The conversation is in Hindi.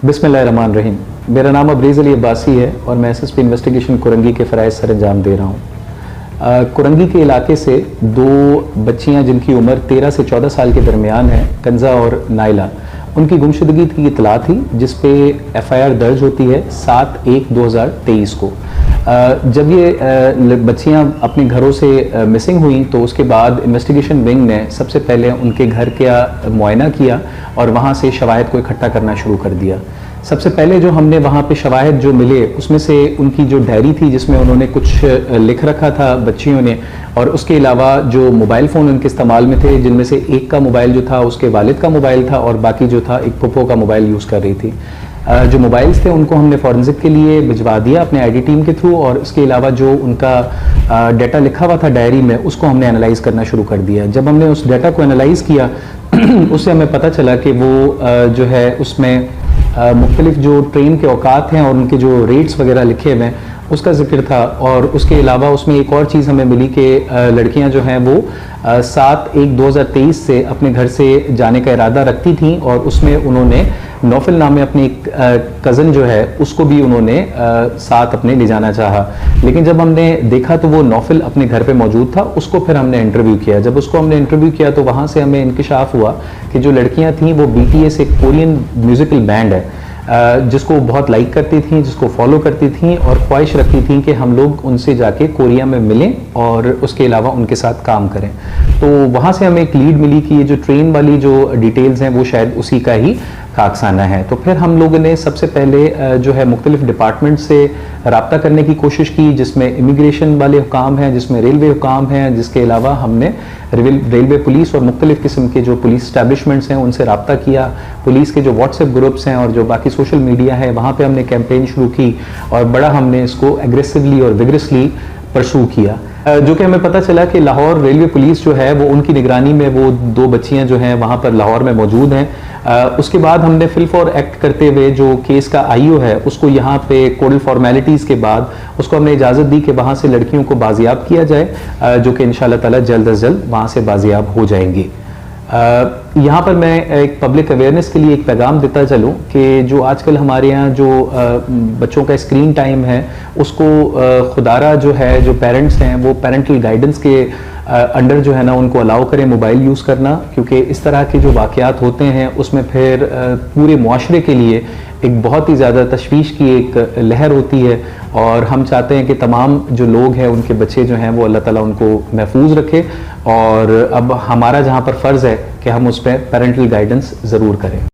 बिस्मिल्लाहिर्रहमानिर्रहीम। मेरा नाम अब्रेज़ अली अब्बासी है और मैं एसएसपी इन्वेस्टिगेशन कुरंगी के फ़राइज़ सर अंजाम दे रहा हूँ। कुरंगी के इलाके से दो बच्चियाँ जिनकी उम्र 13 से 14 साल के दरमियान है, कंज़ा और नाइला, उनकी गुमशुदगी की इतला थी जिस पे एफआईआर दर्ज होती है 7/1/2023 को। जब ये बच्चियां अपने घरों से मिसिंग हुई तो उसके बाद इन्वेस्टिगेशन विंग ने सबसे पहले उनके घर का मुआयना किया और वहाँ से शवाहिद को इकट्ठा करना शुरू कर दिया। सबसे पहले जो हमने वहाँ पे शवाहिद जो मिले उसमें से उनकी जो डायरी थी जिसमें उन्होंने कुछ लिख रखा था बच्चियों ने, और उसके अलावा जो मोबाइल फ़ोन उनके इस्तेमाल में थे जिनमें से एक का मोबाइल जो था उसके वालिद का मोबाइल था और बाकी जो था एक पुप्पो का मोबाइल यूज़ कर रही थी। जो मोबाइल्स थे उनको हमने फॉरेंसिक के लिए भिजवा दिया अपने आईडी टीम के थ्रू, और इसके अलावा जो उनका डाटा लिखा हुआ था डायरी में उसको हमने एनालाइज करना शुरू कर दिया। जब हमने उस डाटा को एनालाइज किया उससे हमें पता चला कि वो जो है उसमें मुख्तलिफ जो ट्रेन के औकात हैं और उनके जो रेट्स वगैरह लिखे हुए हैं उसका जिक्र था। और उसके अलावा उसमें एक और चीज़ हमें मिली कि लड़कियां जो हैं वो 7/1/2023 से अपने घर से जाने का इरादा रखती थीं और उसमें उन्होंने नौफिल नामे अपनी एक कज़न जो है उसको भी उन्होंने साथ अपने ले जाना चाहा। लेकिन जब हमने देखा तो वो नौफिल अपने घर पे मौजूद था, उसको फिर हमने इंटरव्यू किया। जब उसको हमने इंटरव्यू किया तो वहाँ से हमें इंकिशाफ हुआ कि जो लड़कियाँ थीं वो BTS एक कोरियन म्यूज़िकल बैंड है जिसको बहुत लाइक करती थी, जिसको फॉलो करती थी और ख्वाहिश रखती थी कि हम लोग उनसे जाके कोरिया में मिलें और उसके अलावा उनके साथ काम करें। तो वहाँ से हमें एक लीड मिली कि ये जो ट्रेन वाली जो डिटेल्स हैं वो शायद उसी का ही कारखाना है। तो फिर हम लोगों ने सबसे पहले जो है मुख्तलिफ डिपार्टमेंट से रब्ता करने की कोशिश की, जिसमें इमिग्रेशन वाले हुकाम हैं, जिसमें रेलवे हुकाम हैं, जिसके अलावा हमने रेलवे पुलिस और मुख्तलिफ किस्म के जो पुलिस स्टैब्लिशमेंट्स हैं उनसे रब्ता किया। पुलिस के जो व्हाट्सएप ग्रुप्स हैं और जो बाकी सोशल मीडिया है वहाँ पे हमने कैंपेन शुरू की और बड़ा हमने इसको एग्रेसिवली और विगरसली परसू किया। जो कि हमें पता चला कि लाहौर रेलवे पुलिस जो है वो उनकी निगरानी में वो दो बच्चियां जो हैं वहाँ पर लाहौर में मौजूद हैं। उसके बाद हमने फिल फॉर एक्ट करते हुए जो केस का IO है उसको यहाँ पे कोडल फॉर्मेलिटीज़ के बाद उसको हमने इजाज़त दी कि वहाँ से लड़कियों को बाजियाब किया जाए, जो कि इंशाअल्लाह ताला जल्द अज जल्द वहाँ से बाजियाब हो जाएंगी। यहाँ पर मैं एक पब्लिक अवेयरनेस के लिए एक पैगाम देता चलूँ कि जो आजकल हमारे यहाँ जो बच्चों का स्क्रीन टाइम है उसको खुदारा जो है जो पेरेंट्स हैं वो पेरेंटल गाइडेंस के अंडर जो है ना उनको अलाउ करें मोबाइल यूज़ करना, क्योंकि इस तरह के जो वाक़यात होते हैं उसमें फिर पूरे मुआशरे के लिए एक बहुत ही ज़्यादा तशवीश की एक लहर होती है और हम चाहते हैं कि तमाम जो लोग हैं उनके बच्चे जो हैं वो अल्लाह ताला उनको महफूज रखे। और अब हमारा जहाँ पर फ़र्ज़ है कि हम उस पर पेरेंटल गाइडेंस ज़रूर करें।